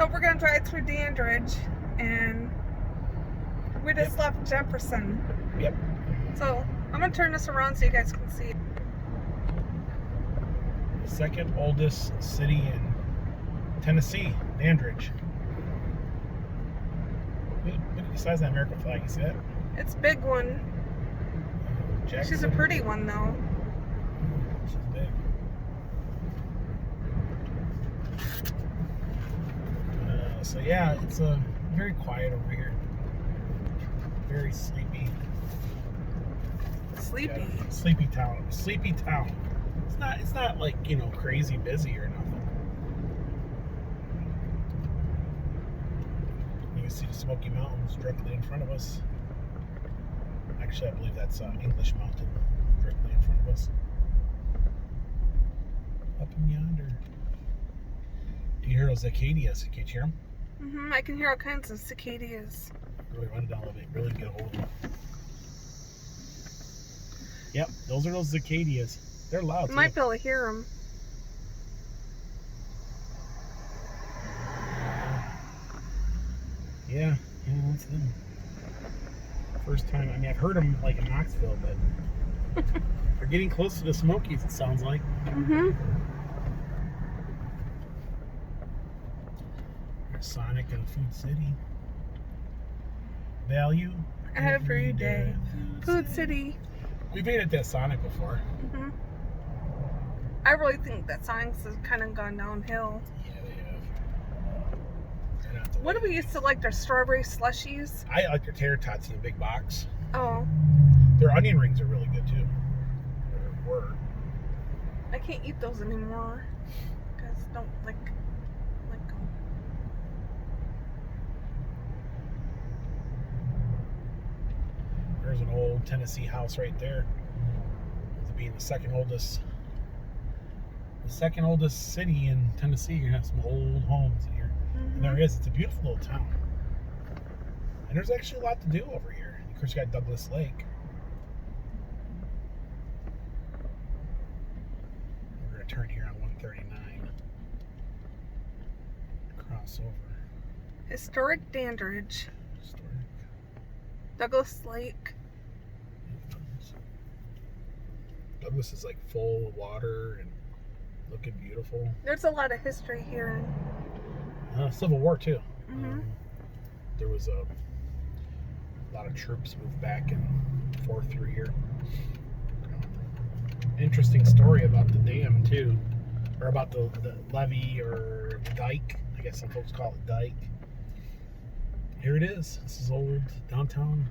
So we're going to drive through Dandrige, and we just left Jefferson. Yep. So I'm going to turn this around so you guys can see it. The second oldest city in Tennessee, Dandrige. Look at the size of that American flag, you see that? It's a big one. Jackson. She's a pretty one, though. She's big. So yeah, it's very quiet over here. Very sleepy. Sleepy. Yeah, sleepy town. Sleepy town. It's not like, you know, crazy busy or nothing. You can see the Smoky Mountains directly in front of us. Actually, I believe that's English Mountain directly in front of us. Up in yonder. Do you hear those cicadas? Can't you hear them? I can hear all kinds of cicadas. Really run it down a little bit. Really get a hold of them. Yep, those are those cicadas. They're loud. You might be able to hear them. Yeah, that's them. First time. I mean, I've heard them like in Knoxville, but they're getting close to the Smokies, it sounds like. Sonic and Food City. Value Every day. Food City. We've ate at that Sonic before. I really think that Sonic's has kind of gone downhill. Yeah, they have. They're not the What do way. we used to like? Their strawberry slushies? I like their tater tots in a big box. Oh, Their onion rings are really good too. Or were. I can't eat those anymore. Because don't like them. There's an old Tennessee house right there. With being the second oldest city in Tennessee, you're gonna have some old homes in here. And there is. It's a beautiful little town. And there's actually a lot to do over here. Of course, you got Douglas Lake. We're gonna turn here on 139. Cross over. Historic Dandrige. Historic. Douglas Lake. Douglas is like full of water and looking beautiful. There's a lot of history here. Civil War too. There was a lot of troops moved back and forth through here. Interesting story about the dam too, or about the levee or the dike. I guess some folks call it dike. Here it is. This is old downtown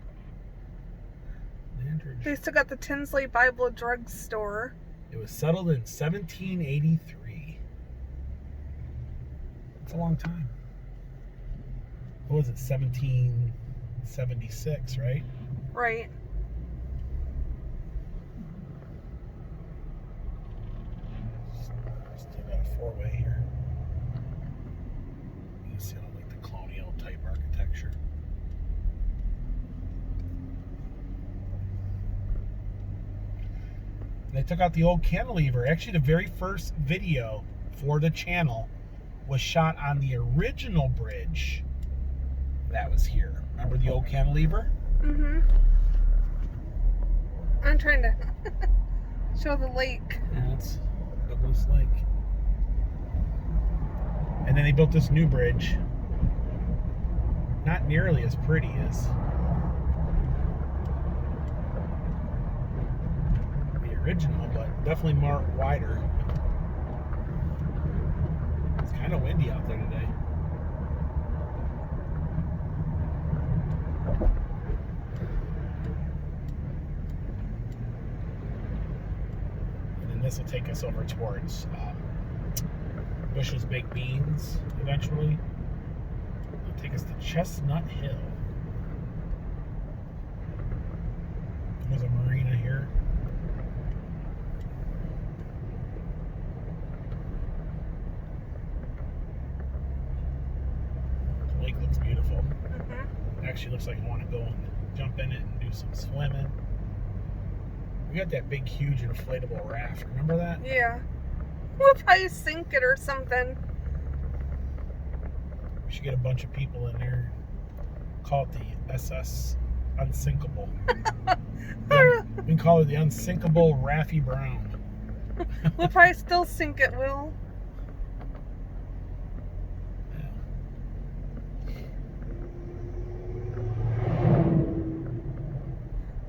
Dandrige. They still got the Tinsley Bible Drug Store. It was settled in 1783. That's a long time. What was it, 1776, right? Right. Still got a four-way here. You can see like the colonial type architecture. They took out the old cantilever. Actually, the very first video for the channel was shot on the original bridge that was here. Remember the old cantilever? I'm trying to show the lake. Yeah, that's Douglas Lake. And then they built this new bridge. Not nearly as pretty as the original, but definitely more wider. It's kind of windy out there today. And then this will take us over towards Bush's Baked Beans eventually. It'll take us to Chestnut Hill. There's a marina here. The lake looks beautiful. It actually looks like I want to go and jump in it and do some swimming. We got that big, huge inflatable raft. Remember that? Yeah. We'll probably sink it or something. We We should get a bunch of people in there. Call it the SS Unsinkable. We can call it the Unsinkable Raffi Brown. We'll probably still sink it, Will.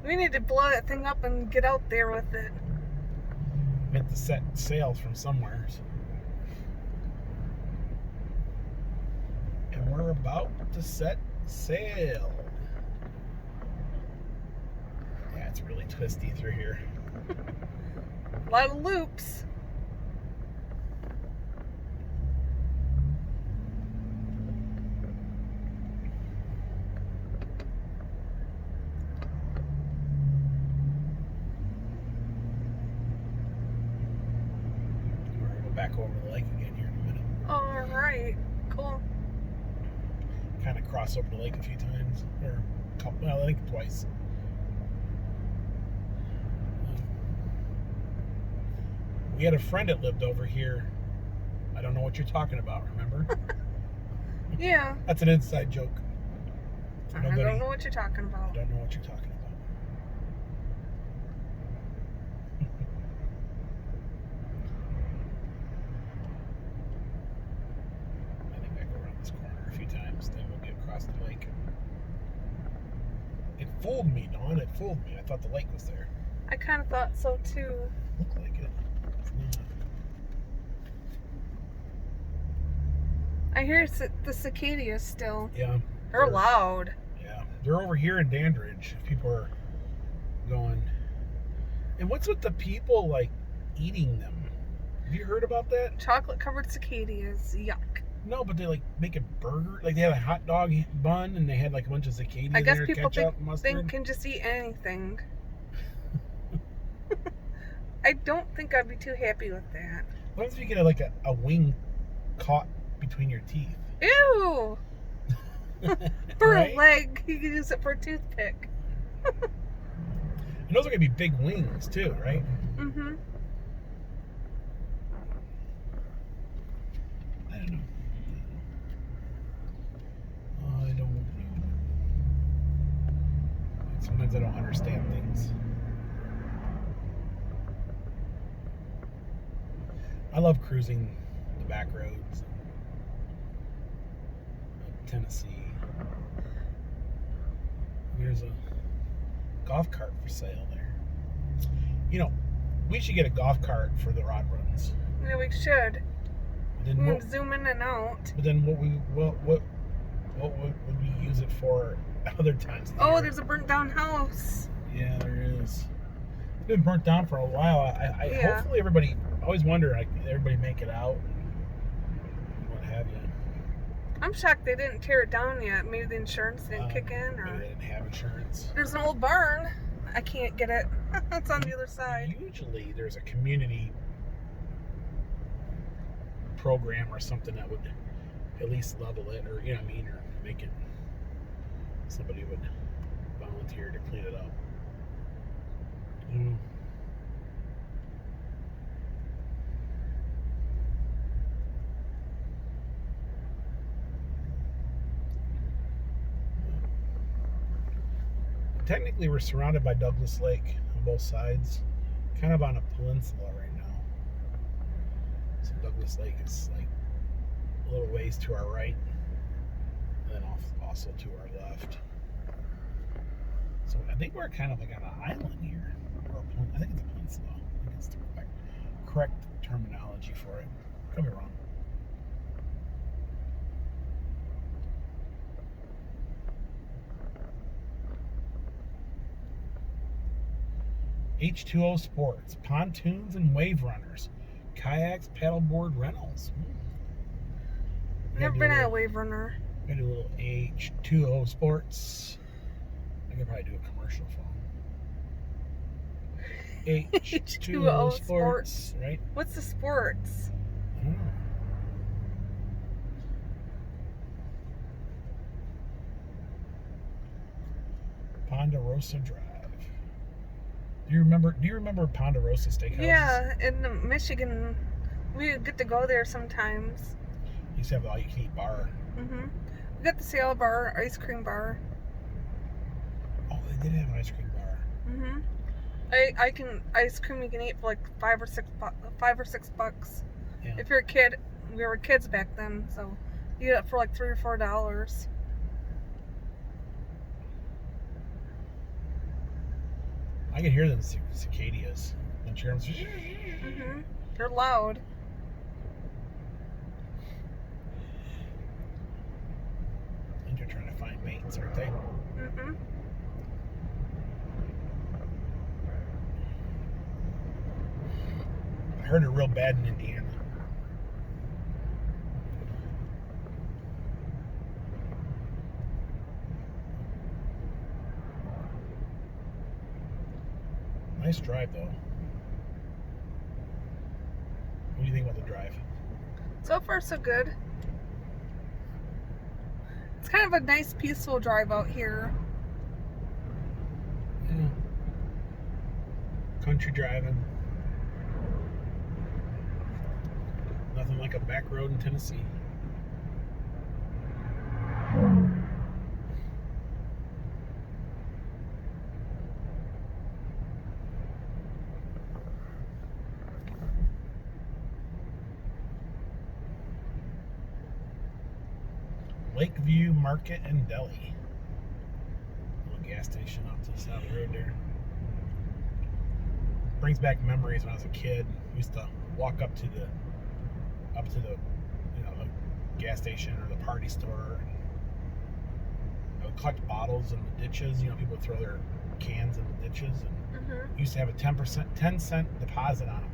We need to blow that thing up and get out there with it. We have to set sail from somewhere. And we're about to set sail. Yeah, it's really twisty through here. A lot of loops. We're going to go back over the lake again here in a minute. All right, cool. Kind of cross over the lake a few times, or a couple, well, I think twice. We had a friend that lived over here. I don't know what you're talking about, remember? Yeah. That's an inside joke. I don't know what you're talking about. I don't know what you're talking about. I think I go around this corner a few times, then we'll get across the lake. It fooled me, Dawn. It fooled me. I thought the lake was there. I kind of thought so too. Looked like it. It's not. I hear the cicadas still. Yeah. They're loud. Yeah. They're over here in Dandrige. People are going. And what's with the people, like, eating them? Have you heard about that? Chocolate covered cicadas. Yuck. No, but they, like, make a burger. Like, they had a hot dog bun, and they had, like, a bunch of cicadas I guess there, people ketchup, think mustard. they can just eat anything. I don't think I'd be too happy with that. What if you get, like, a wing caught between your teeth? Ew! For Right? a leg, you can use it for a toothpick. And those are going to be big wings, too, right? Mm-hmm. I don't know. I don't know. Sometimes I don't understand things. I love cruising the back roads. Tennessee. There's a golf cart for sale there. You know, we should get a golf cart for the rod runs. Yeah, we should. Then We what, can zoom in and out. but then what would we use it for other times? of the Oh, year? there's a burnt down house. Yeah, there is. It's been burnt down for a while. I Yeah. hopefully everybody. I always wonder, like, everybody make it out and what have you. I'm shocked they didn't tear it down yet. Maybe the insurance didn't kick in, Maybe or they didn't have insurance. there's an old barn. I can't get it. It's on the other side. Usually there's a community program or something that would at least level it, or, you know what I mean, or make it, somebody would volunteer to clean it up. Mm. Technically, we're surrounded by Douglas Lake on both sides, kind of on a peninsula right now. So Douglas Lake is like a little ways to our right, and then also to our left. So I think we're kind of like on an island here, or I think it's a peninsula. I think it's the correct terminology for it. Could be wrong. H2O Sports, pontoons and wave runners, kayaks, paddleboard rentals. Never been at a wave runner. Gonna do a little H2O Sports. I could probably do a commercial for them. H2O Sports, right? What's the sports? I don't know. Ponderosa Drive. Do you remember Ponderosa Steakhouse? Yeah, in Michigan, we get to go there sometimes. You used to have the all-you-can-eat bar. Mm-hmm. We got the sail bar, ice cream bar. Oh, they did have an ice cream bar. Mm-hmm. I can ice cream you can eat for like $5 or $6. Yeah. If you're a kid, we were kids back then, so you get it for like $3 or $4. I can hear them cicadas. And chirps. Mm-hmm. They're loud. I think they're trying to find mates, aren't they? Mm-hmm. I heard it real bad in Indiana. Nice drive, though. What do you think about the drive? So far, so good. It's kind of a nice, peaceful drive out here. Yeah. Country driving. Nothing like a back road in Tennessee. Lakeview Market and Deli. Little gas station off to the side of the road there. Brings back memories when I was a kid. We used to walk up to the the gas station or the party store. I would collect bottles in the ditches. People would throw their cans in the ditches, and Mm-hmm. used to have a 10% deposit on them.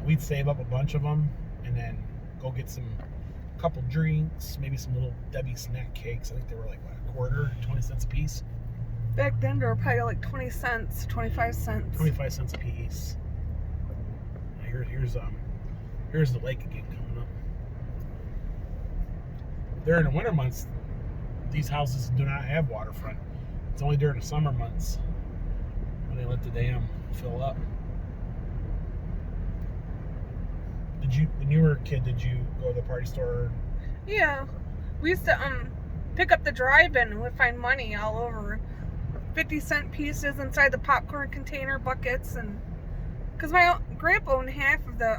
We'd save up a bunch of them and then go get a couple drinks, maybe some little Debbie snack cakes. I think they were like a quarter, 20 cents a piece. Back then, they were probably like 20 cents, 25 cents. 25 cents a piece. Here's the lake again coming up. During the winter months, these houses do not have waterfront. It's only during the summer months when they let the dam fill up. When you were a kid, did you go to the party store? Yeah. We used to pick up the drive-in and we'd find money all over. 50-cent pieces inside the popcorn container buckets, and because my grandpa owned half of the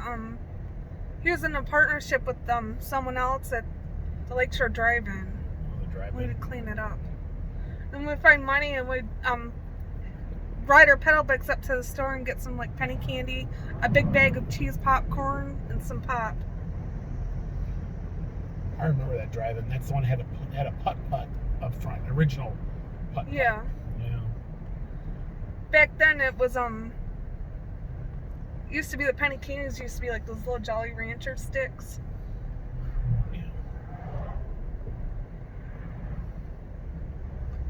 he was in a partnership with someone else at the Lakeshore Drive-In. Oh, the drive-in. We'd clean it up, and we'd find money, and we'd ride our pedal bikes up to the store and get some like penny candy, a big bag of cheese popcorn, and some pop. I remember that drive-in. That's the one that had a putt-putt up front, original putt-putt. Yeah. Yeah. Back then it was used to be the penny candies used to be like those little Jolly Rancher sticks. Yeah.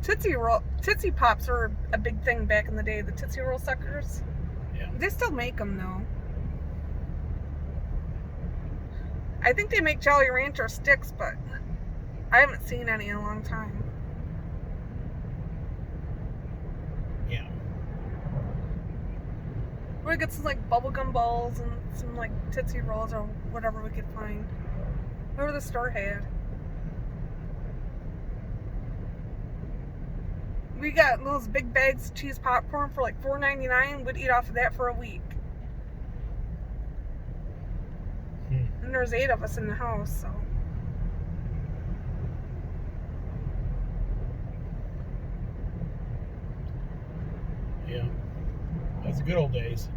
Tootsie Pops were a big thing back in the day. The Tootsie Roll suckers. Yeah. They still make them though. I think they make Jolly Rancher sticks, but I haven't seen any in a long time. Yeah. We'd get some like bubblegum balls and some like Tootsie Rolls or whatever we could find. Whatever the store had. We got those big bags of cheese popcorn for like $4.99. We'd eat off of that for a week. And there's 8 of us in the house, so. Yeah. That's the good old days.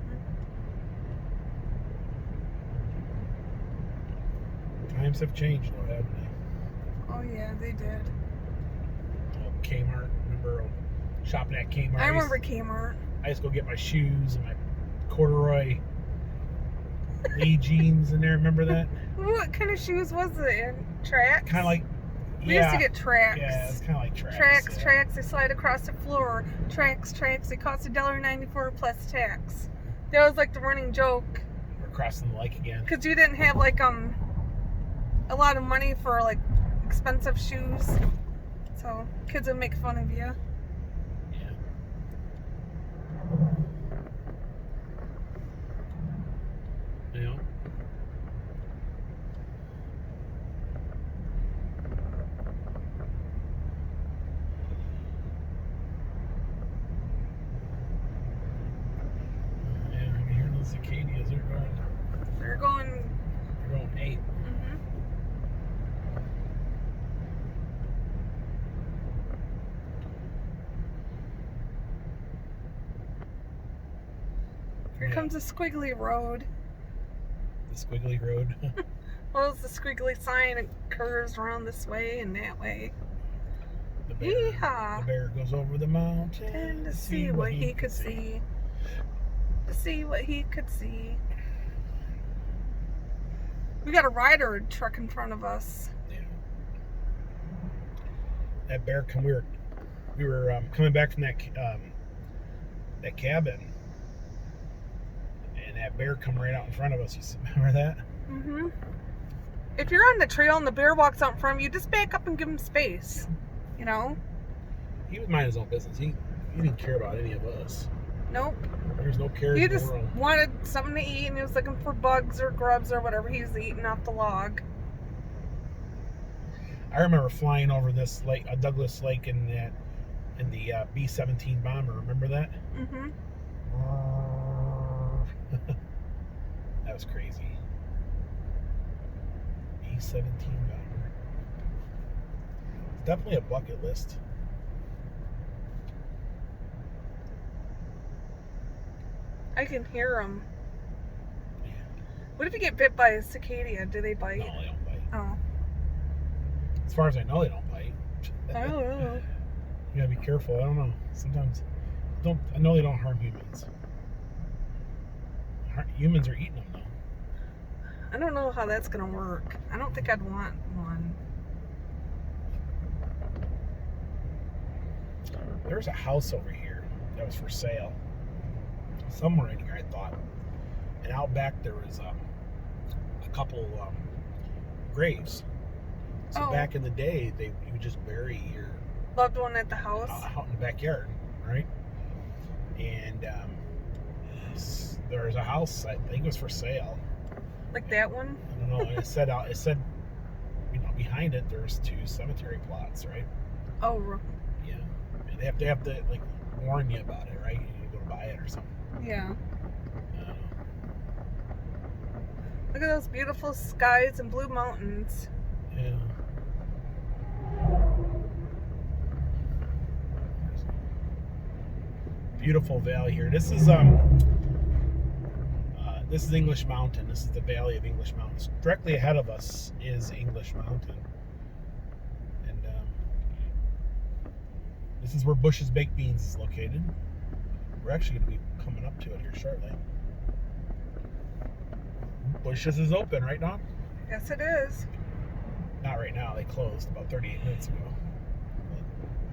Times have changed, though, haven't they? Oh yeah, they did. Oh, Kmart. Remember shopping at Kmart? I remember Kmart. I used to go get my shoes and my corduroy Lee jeans in there. Remember that? What kind of shoes was it in? Tracks? Kind of like. We used to get tracks. Yeah, it's kind of like tracks. Tracks, yeah. tracks, they slide across the floor. Tracks, tracks, they cost $1.94 plus tax. That was like the running joke. We're crossing the lake again. Because you didn't have like a lot of money for like expensive shoes. So kids would make fun of you. Yeah. Yeah. right? Mm-hmm. Here Yeah. comes a squiggly road. The squiggly road. Well, it's the squiggly sign. It curves around this way and that way. The Yeehaw! bear goes over the mountain And to see what he could see. To see what he could see. We got a rider truck in front of us. Yeah. That bear we were coming back from that cabin, and that bear come right out in front of us. You remember that? Mm-hmm. If you're on the trail and the bear walks out in front of you, just back up and give him space. You know? He would mind his own business. He didn't care about any of us. Nope. There's no cares He in the just world. wanted something to eat and he was looking for bugs or grubs or whatever he was eating off the log. I remember flying over this lake, Douglas Lake, in the B-17 bomber. Remember that? Mm-hmm. That was crazy. B-17 bomber. It's definitely a bucket list. I can hear him. Yeah. What if you get bit by a cicada? Do they bite? No, they don't bite. Oh. As far as I know, they don't bite. I don't know. You gotta be careful. I don't know. Sometimes I know they don't harm humans. Humans are eating them though. I don't know how that's gonna work. I don't think I'd want one. There's a house over here that was for sale. Somewhere in here, I thought. And out back there was a couple graves. So back in the day, you would just bury your loved one at the house out in the backyard, right? And there's a house. I think it was for sale. Like that one? I don't know. It said behind it there's 2 cemetery plots, right? Oh. Yeah. And they have to like warn you about it, right? You go to buy it or something. Yeah. Look at those beautiful skies and blue mountains. Yeah. Beautiful valley here. This is English Mountain. This is the valley of English Mountains. Directly ahead of us is English Mountain, and this is where Bush's Baked Beans is located. We're actually going to be coming up to it here shortly. Bush's is open, right, Dawn? Yes, it is. Not right now. They closed about 38 minutes ago.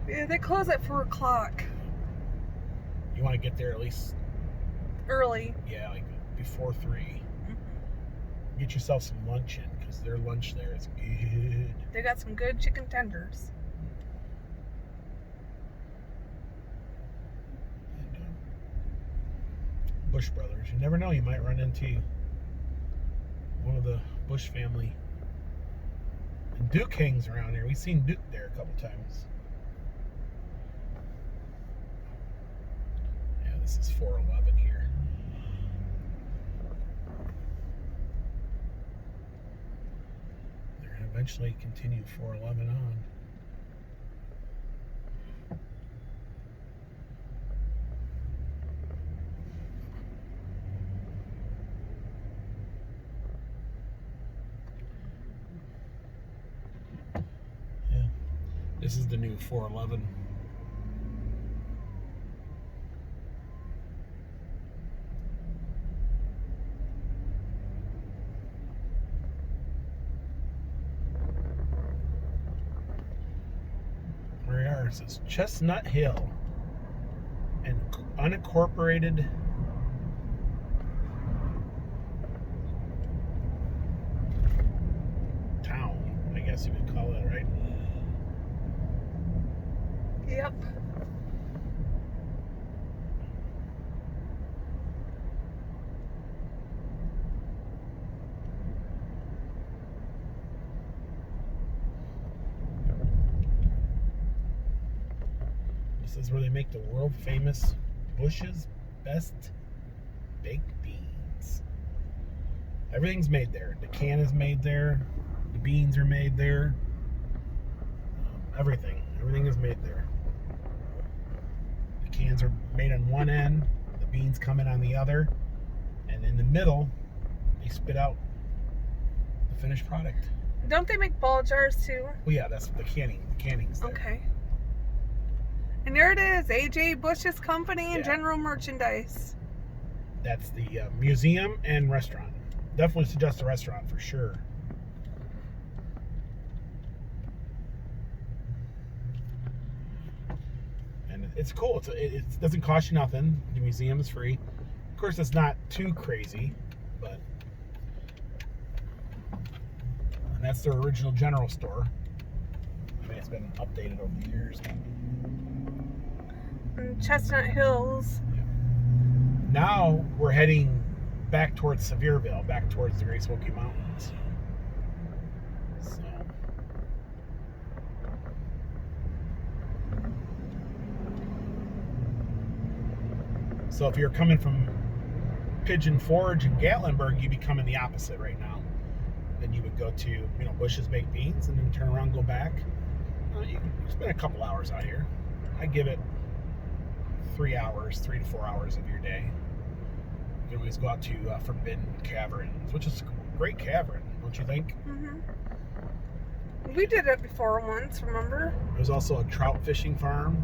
Yeah, they close at 4 o'clock. You want to get there at least early. Yeah, like before 3. Mm-hmm. Get yourself some lunch in, because their lunch there is good. They got some good chicken tenders. And, Bush Brothers. You never know, you might run into one of the Bush family. And Duke hangs around here. We've seen Duke there a couple times. Yeah, this is 411 here. They're going to eventually continue 411 on. This is the new 411. Where we are, it says Chestnut Hill, an unincorporated town, I guess you would call it, right? Yep. This is where they make the world famous Bush's Best Baked Beans. Everything's made there. The can is made there. The beans are made there. Everything is made there. The cans are made on one end. The beans come in on the other. And in the middle, they spit out the finished product. Don't they make ball jars too? Well, yeah, that's the canning. The canning's there. Okay. And there it is, A.J. Bush's company and general merchandise. That's the museum and restaurant. Definitely suggest a restaurant for sure. And it's cool. It doesn't cost you nothing. The museum is free. Of course, it's not too crazy, but... And that's their original general store. I mean, it's been updated over the years. And Chestnut Hills. Yeah. Now we're heading back towards Sevierville, back towards the Great Smoky Mountains. So if you're coming from Pigeon Forge and Gatlinburg, you'd be coming the opposite right now. Then you would go to, Bush's Baked Beans, and then turn around and go back. You spend a couple hours out here. I give it 3 to 4 hours of your day. You can always go out to Forbidden Caverns, which is a great cavern, don't you think? Mm-hmm. We did it before once, remember? There's also a trout fishing farm.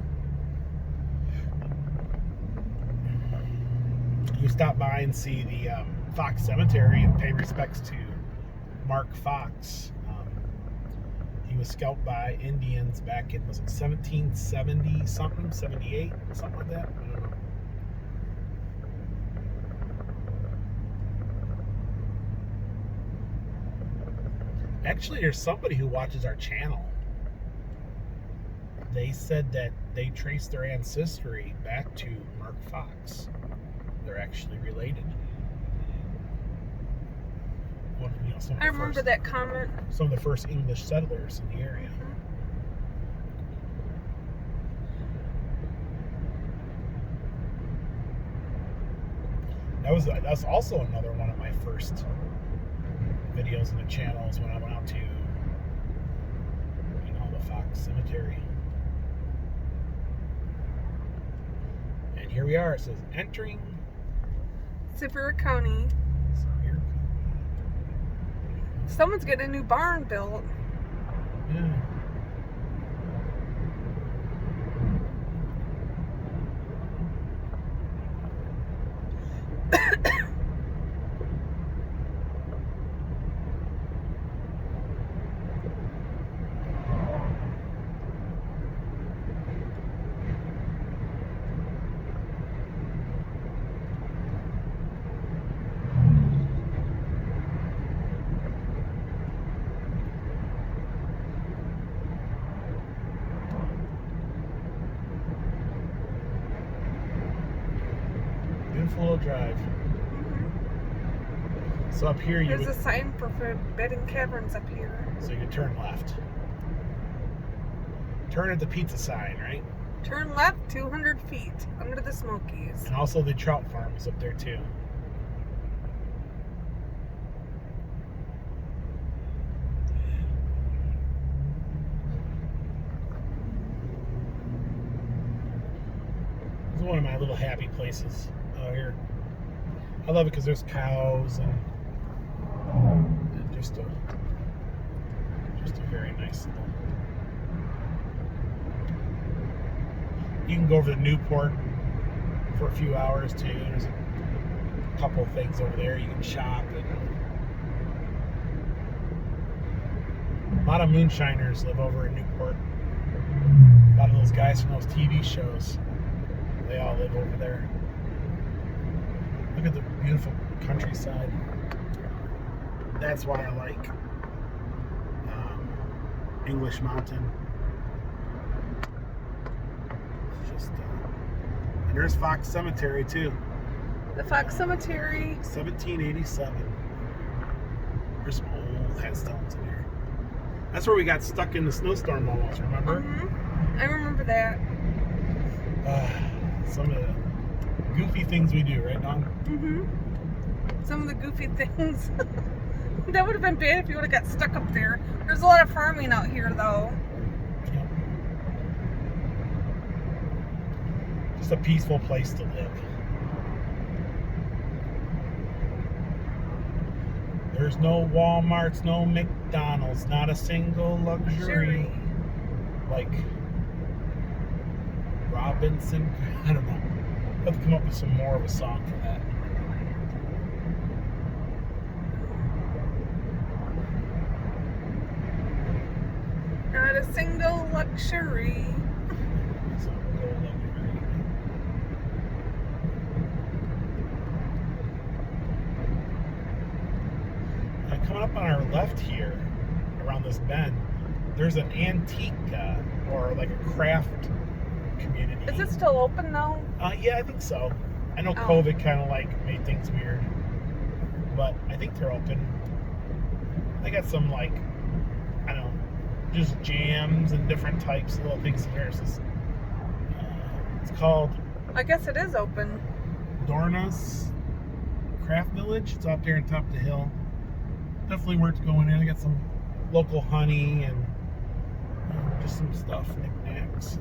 You stop by and see the Fox Cemetery and pay respects to Mark Fox. He was scalped by Indians back in, was it 1770 something, 78, something like that? I don't know. Actually, there's somebody who watches our channel. They said that they traced their ancestry back to Mark Fox. They're actually related. I remember that comment. Some of the first English settlers in the area. That's also another one of my first videos in the channel is when I went out to the Fox Cemetery. And here we are. It says entering Sevier County. Someone's getting a new barn built. Yeah. Beautiful little drive. So up here there's a sign for Forbidden Caverns up here. So you can turn left. Turn at the pizza sign, right? Turn left 200 feet under the Smokies. And also the trout farm is up there too. This is one of my little happy places out here. I love it because there's cows and just a very nice little. You can go over to Newport for a few hours too. There's a couple of things over there you can shop. And a lot of moonshiners live over in Newport. A lot of those guys from those TV shows, they all live over there. Look at the beautiful countryside. That's why I like English Mountain. It's just, and there's Fox Cemetery too. The Fox Cemetery. 1787. There's some old headstones in here. That's where we got stuck in the snowstorm almost, remember? Mm-hmm. I remember that. Some of the goofy things we do, right, Dawn? Mm-hmm. some of the goofy things. That would have been bad if you would have got stuck up there. There's a lot of farming out here, though. Yep. Just a peaceful place to live. There's no Walmarts, no McDonald's, not a single luxury. Like Robinson, I don't know. I'll have to come up with some more of a song for that. Not a single luxury. Coming up on our left here, around this bend, there's an antique or like a craft community. Is it still open now? Yeah, I think so. I know COVID kind of like made things weird, but I think they're open. They got some like, I don't know, just jams and different types of little things here. It's called, I guess it is open. Dorna's Craft Village. It's out there on top of the hill. Definitely worth going in. I got some local honey and just some stuff, knickknacks.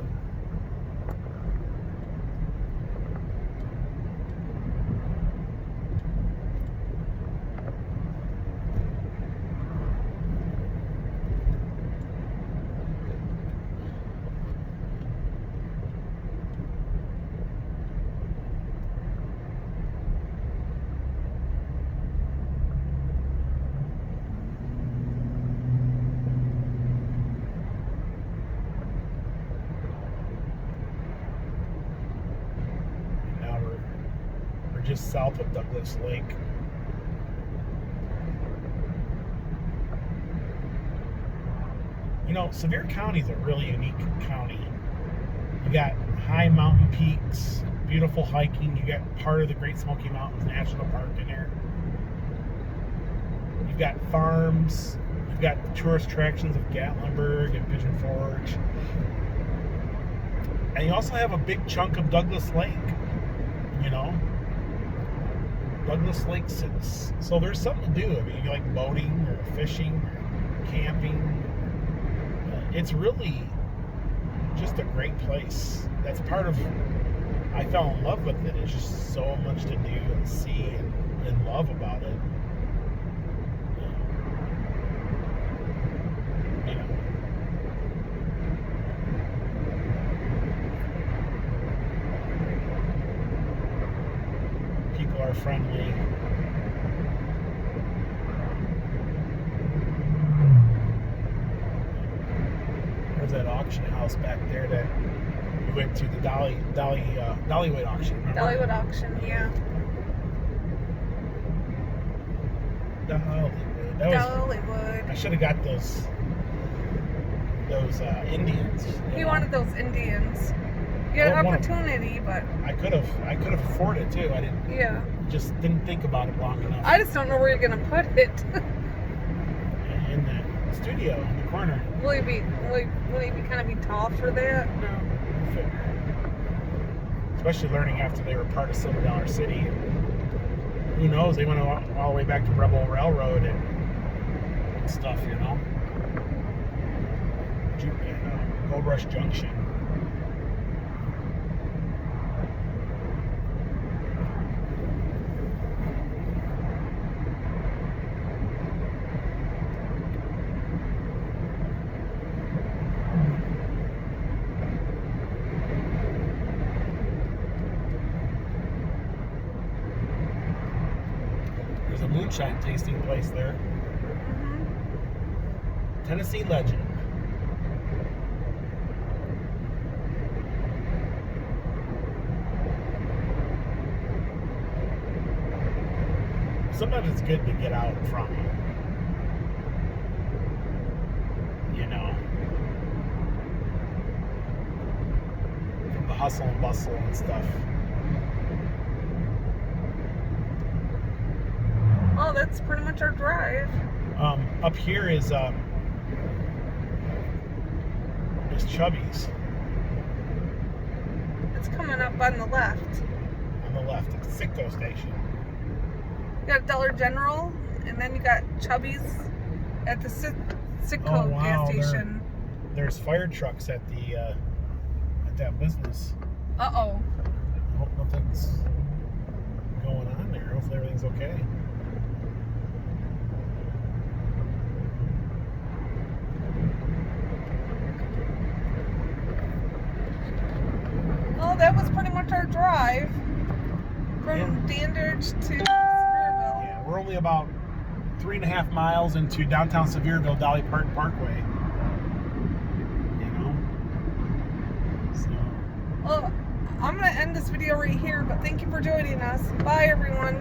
Just south of Douglas Lake. You know, Sevier County is a really unique county. You got high mountain peaks, beautiful hiking. You got part of the Great Smoky Mountains National Park in there. You've got farms. You've got the tourist attractions of Gatlinburg and Pigeon Forge. And you also have a big chunk of Douglas Lake, you know. Douglas Lake sits. So there's something to do. I mean, you like boating or fishing or camping. It's really just a great place. That's part of, I fell in love with it. It's just so much to do and see and love about it. You know. People are friendly. There's that auction house back there that we went to, the Dollywood auction. Remember? Dollywood auction, yeah. Dollywood. Dollywood. I should have got those Indians. He wanted those Indians. You had an opportunity, but I could have afforded it too. I didn't. Yeah. Just didn't think about it long enough. I just don't know where you're gonna put it. In the studio in the corner. Will he be kind of be tall for that? No. Especially learning after they were part of Silver Dollar City. Who knows? They went all the way back to Rebel Railroad and stuff, you know. Gold Rush Junction. There's a moonshine tasting place there. Mm-hmm. Tennessee Legend. Sometimes it's good to get out from, you know, from the hustle and bustle and stuff. Oh, that's pretty much our drive. Up here is Chubby's. It's coming up on the left. On the left, it's Sitco Station. You got Dollar General, and then you got Chubby's at the Sitco Oh, wow, gas station. There's fire trucks at that business. Uh-oh. I hope nothing's going on there. Hopefully everything's okay. Well, that was pretty much our drive from Dandrige to Sevierville. Yeah, we're only about 3.5 miles into downtown Sevierville, Dolly Parton Parkway. You know? So. Well, I'm going to end this video right here, but thank you for joining us. Bye, everyone.